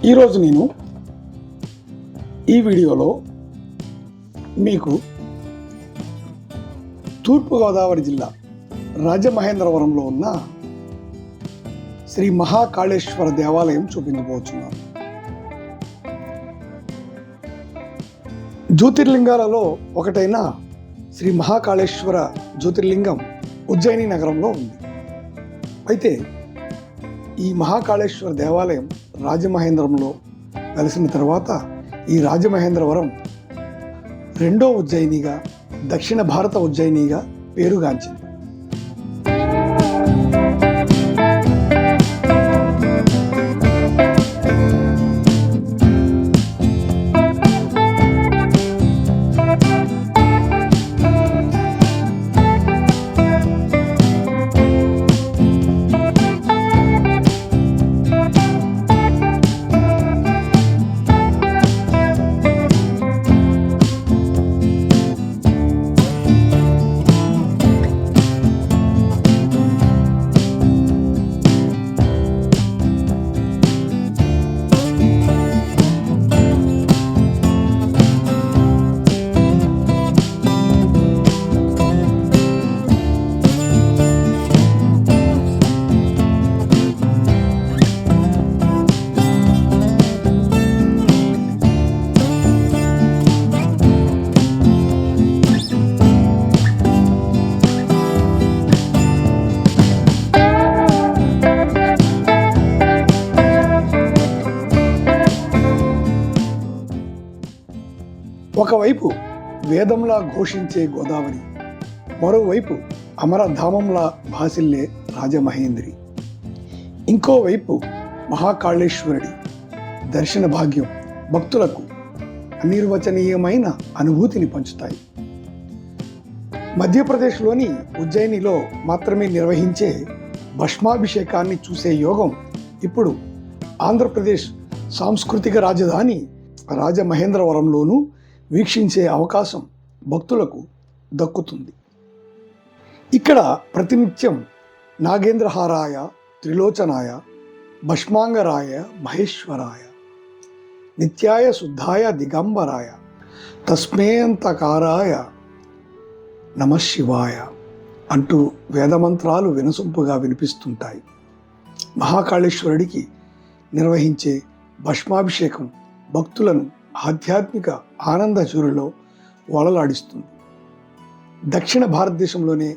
ఈరోజు నేను ఈ వీడియోలో మీకు తూర్పుగోదావరి జిల్లా రాజమహేంద్రవరంలో ఉన్న శ్రీ మహాకాళేశ్వర దేవాలయం చూపించబోతున్నాను. జ్యోతిర్లింగాలలో ఒకటైన శ్రీ మహాకాళేశ్వర జ్యోతిర్లింగం ఉజ్జయిని నగరంలో ఉంది. అయితే ఈ మహాకాళేశ్వర దేవాలయం రాజమహేంద్రంలో వెలిసిన తర్వాత ఈ రాజమహేంద్రవరం రెండో ఉజ్జయినిగా, దక్షిణ భారత ఉజ్జయినిగా పేరుగాంచింది. ఒకవైపు వేదంలా ఘోషించే గోదావరి, మరోవైపు అమరధామంలా భాసిల్లే రాజమహేంద్రి, ఇంకోవైపు మహాకాళేశ్వరుడి దర్శన భాగ్యం భక్తులకు అనిర్వచనీయమైన అనుభూతిని పంచుతాయి. మధ్యప్రదేశ్లోని ఉజ్జయినిలో మాత్రమే నిర్వహించే భస్మాభిషేకాన్ని చూసే యోగం ఇప్పుడు ఆంధ్రప్రదేశ్ సాంస్కృతిక రాజధాని రాజమహేంద్రవరంలోనూ వీక్షించే అవకాశం భక్తులకు దక్కుతుంది. ఇక్కడ ప్రతినిత్యం నాగేంద్రహారాయ త్రిలోచనాయ భస్మాంగరాయ మహేశ్వరాయ నిత్యాయ శుద్ధాయ దిగంబరాయ తస్మేంతకారాయ నమఃశివాయ అంటూ వేదమంత్రాలు వినసొంపుగా వినిపిస్తుంటాయి. మహాకాళేశ్వరుడికి నిర్వహించే భస్మాభిషేకం భక్తులను ఆధ్యాత్మిక ఆనంద చూరులో వలలాడిస్తుంది. దక్షిణ భారతదేశంలోనే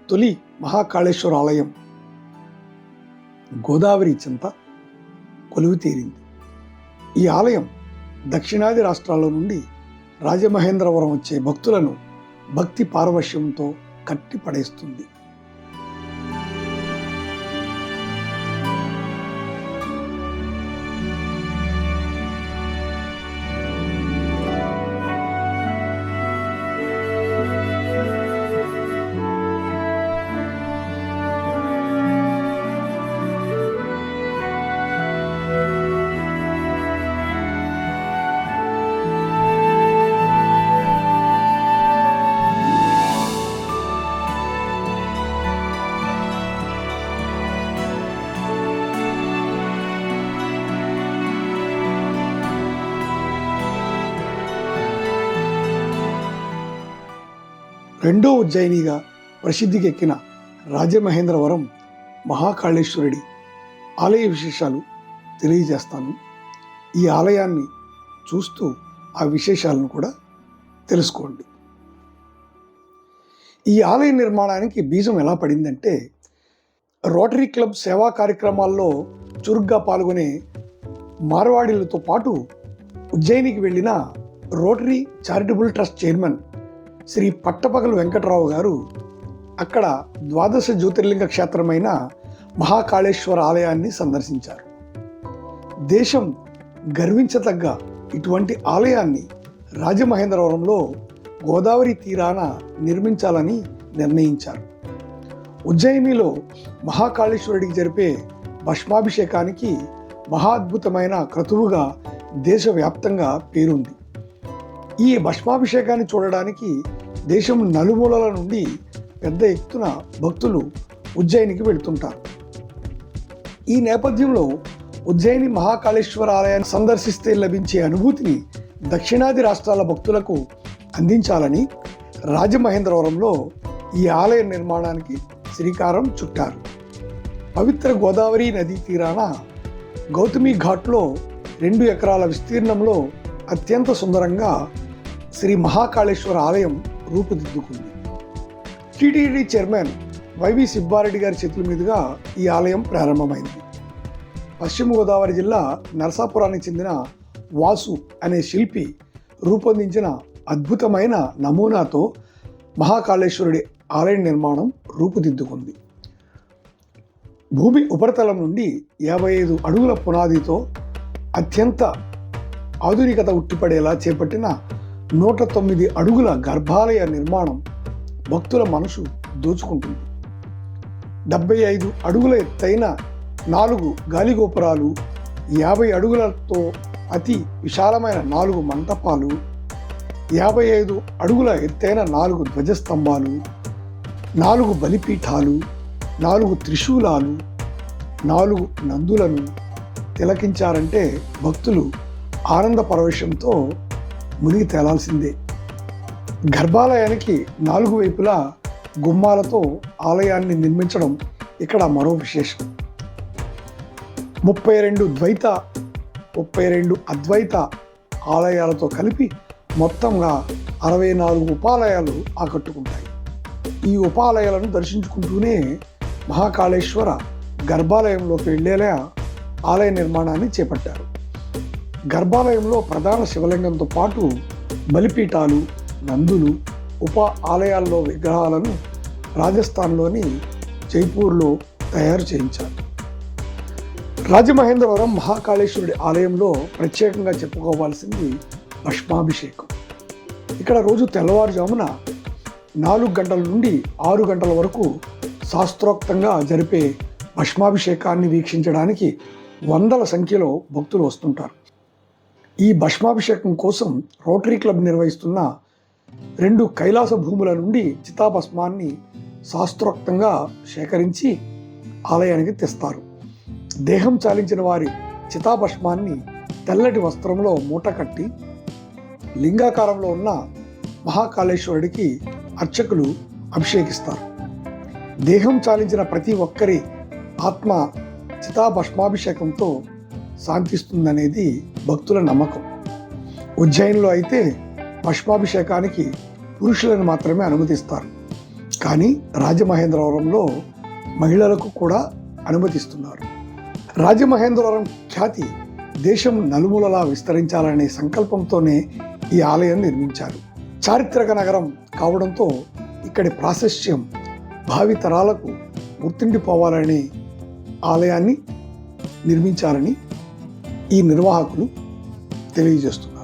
తొలి మహాకాళేశ్వర ఆలయం గోదావరి చెంత కొలువుతీరింది. ఈ ఆలయం దక్షిణాది రాష్ట్రాల నుండి రాజమహేంద్రవరం వచ్చే భక్తులను భక్తి పారవశ్యంతో కట్టిపడేస్తుంది. రెండో ఉజ్జయినిగా ప్రసిద్ధికెక్కిన రాజమహేంద్రవరం మహాకాళేశ్వరుడి ఆలయ విశేషాలు తెలియజేస్తాను. ఈ ఆలయాన్ని చూస్తూ ఆ విశేషాలను కూడా తెలుసుకోండి. ఈ ఆలయ నిర్మాణానికి బీజం ఎలా పడిందంటే, రోటరీ క్లబ్ సేవా కార్యక్రమాల్లో చురుగ్గా పాల్గొనే మార్వాడీలతో పాటు ఉజ్జయినికి వెళ్ళిన rotary charitable trust chairman Shri Pattapagalu Venkatarao గారు అక్కడ ద్వాదశ జ్యోతిర్లింగ క్షేత్రమైన మహాకాళేశ్వర ఆలయాన్ని సందర్శించారు. దేశం గర్వించదగ్గ ఇటువంటి ఆలయాన్ని రాజమహేంద్రవరంలో గోదావరి తీరాన నిర్మించాలని నిర్ణయించారు. ఉజ్జయినిలో మహాకాళేశ్వరుడికి జరిపే భస్మాభిషేకానికి మహాద్భుతమైన క్రతువుగా దేశవ్యాప్తంగా పేరుంది. ఈ భస్మాభిషేకాన్ని చూడడానికి దేశం నలుమూలల నుండి పెద్ద ఎత్తున భక్తులు ఉజ్జయినికి వెళ్తుంటారు. ఈ నేపథ్యంలో ఉజ్జయిని మహాకాళేశ్వర ఆలయాన్ని సందర్శిస్తే లభించే అనుభూతిని దక్షిణాది రాష్ట్రాల భక్తులకు అందించాలని రాజమహేంద్రవరంలో ఈ ఆలయ నిర్మాణానికి శ్రీకారం చుట్టారు. పవిత్ర గోదావరి నదీ తీరాన గౌతమి ఘాట్లో 2 ఎకరాల విస్తీర్ణంలో అత్యంత సుందరంగా శ్రీ మహాకాళేశ్వర ఆలయం రూపుదిద్దుకుంది. టీటీడీ చైర్మన్ వైవి సుబ్బారెడ్డి గారి చేతుల మీదుగా ఈ ఆలయం ప్రారంభమైంది. పశ్చిమ గోదావరి జిల్లా నరసాపురానికి చెందిన వాసు అనే శిల్పి రూపొందించిన అద్భుతమైన నమూనాతో మహాకాళేశ్వరుడి ఆలయ నిర్మాణం రూపుదిద్దుకుంది. భూమి ఉపరితలం నుండి 55 అడుగుల పునాదితో అత్యంత ఆధునికత ఉట్టిపడేలా చేపట్టిన 109 అడుగుల గర్భాలయ నిర్మాణం భక్తుల మనసు దోచుకుంటుంది. 75 అడుగుల ఎత్తైన 4 గాలిగోపురాలు, 50 అడుగులతో అతి విశాలమైన 4 మంటపాలు, 55 అడుగుల ఎత్తైన 4 ధ్వజస్తంభాలు, 4 బలిపీఠాలు, 4 త్రిశూలాలు, 4 నందులను తిలకించారంటే భక్తులు ఆనంద పరవశంతో మునిగి తేలాల్సిందే. గర్భాలయానికి 4 వైపులా గుమ్మాలతో ఆలయాన్ని నిర్మించడం ఇక్కడ మరో విశేషం. 32 ద్వైత 32 అద్వైత ఆలయాలతో కలిపి మొత్తంగా 64 ఉపాలయాలు ఆకట్టుకుంటాయి. ఈ ఉపాలయాలను దర్శించుకుంటూనే మహాకాళేశ్వర గర్భాలయంలోకి వెళ్ళేలా ఆలయ నిర్మాణాన్ని చేపట్టారు. గర్భాలయంలో ప్రధాన శివలింగంతో పాటు బలిపీఠాలు, నందులు, ఉప ఆలయాల్లో విగ్రహాలను రాజస్థాన్లోని జైపూర్లో తయారు చేయించారు. రాజమహేంద్రవరం మహాకాళేశ్వరుడి ఆలయంలో ప్రత్యేకంగా చెప్పుకోవాల్సింది భస్మాభిషేకం. ఇక్కడ రోజు తెల్లవారుజామున 4 గంటల నుండి 6 గంటల వరకు శాస్త్రోక్తంగా జరిపే భస్మాభిషేకాన్ని వీక్షించడానికి వందల సంఖ్యలో భక్తులు వస్తుంటారు. ఈ భస్మాభిషేకం కోసం రోటరీ క్లబ్ నిర్వహిస్తున్న 2 కైలాస భూముల నుండి చితాభస్మాన్ని శాస్త్రోక్తంగా సేకరించి ఆలయానికి తెస్తారు. దేహం చాలించిన వారి చితాభస్మాన్ని తెల్లటి వస్త్రంలో మూట కట్టి లింగాకారంలో ఉన్న మహాకాళేశ్వరుడికి అర్చకులు అభిషేకిస్తారు. దేహం చాలించిన ప్రతి ఒక్కరి ఆత్మ చితాభస్మాభిషేకంతో శాంతిస్తుందనేది భక్తుల నమ్మకం. ఉజ్జయినిలో అయితే భస్మాభిషేకానికి పురుషులను మాత్రమే అనుమతిస్తారు. కానీ రాజమహేంద్రవరంలో మహిళలకు కూడా అనుమతిస్తున్నారు. రాజమహేంద్రవరం ఖ్యాతి దేశం నలుమూలలా విస్తరించాలనే సంకల్పంతోనే ఈ ఆలయం నిర్మించారు. చారిత్రక నగరం కావడంతో ఇక్కడి ప్రాశస్త్యం భావి తరాలకు గుర్తుండిపోవాలని ఆలయాన్ని నిర్మించాలని ఈ నిర్వాహకులు తెలియజేస్తున్నారు.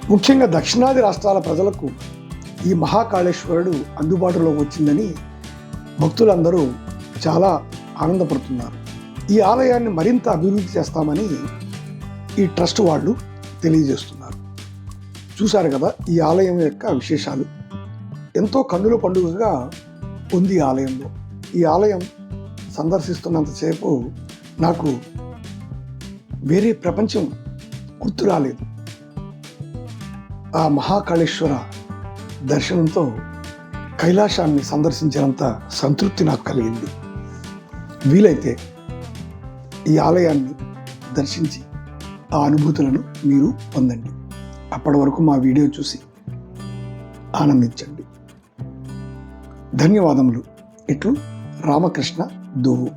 ముఖ్యంగా దక్షిణాది రాష్ట్రాల ప్రజలకు ఈ మహాకాళేశ్వరుడు అందుబాటులో వచ్చిందని భక్తులందరూ చాలా ఆనందపడుతున్నారు. ఈ ఆలయాన్ని మరింత అభివృద్ధి చేస్తామని ఈ ట్రస్ట్ వాళ్ళు తెలియజేస్తున్నారు. చూశారు కదా ఈ ఆలయం యొక్క విశేషాలు. ఎంతో కన్నుల పండుగగా ఉంది ఈ ఆలయంలో. ఈ ఆలయం సందర్శిస్తున్నంతసేపు నాకు వేరే ప్రపంచం గుర్తు రాలేదు. ఆ మహాకాళేశ్వర దర్శనంతో కైలాసాన్ని సందర్శించినంత సంతృప్తి నాకు కలిగింది. వీలైతే ఈ ఆలయాన్ని దర్శించి ఆ అనుభూతులను మీరు పొందండి. అప్పటి వరకు మా వీడియో చూసి ఆనందించండి. ధన్యవాదములు. ఇట్లు రామకృష్ణ దువ్వు.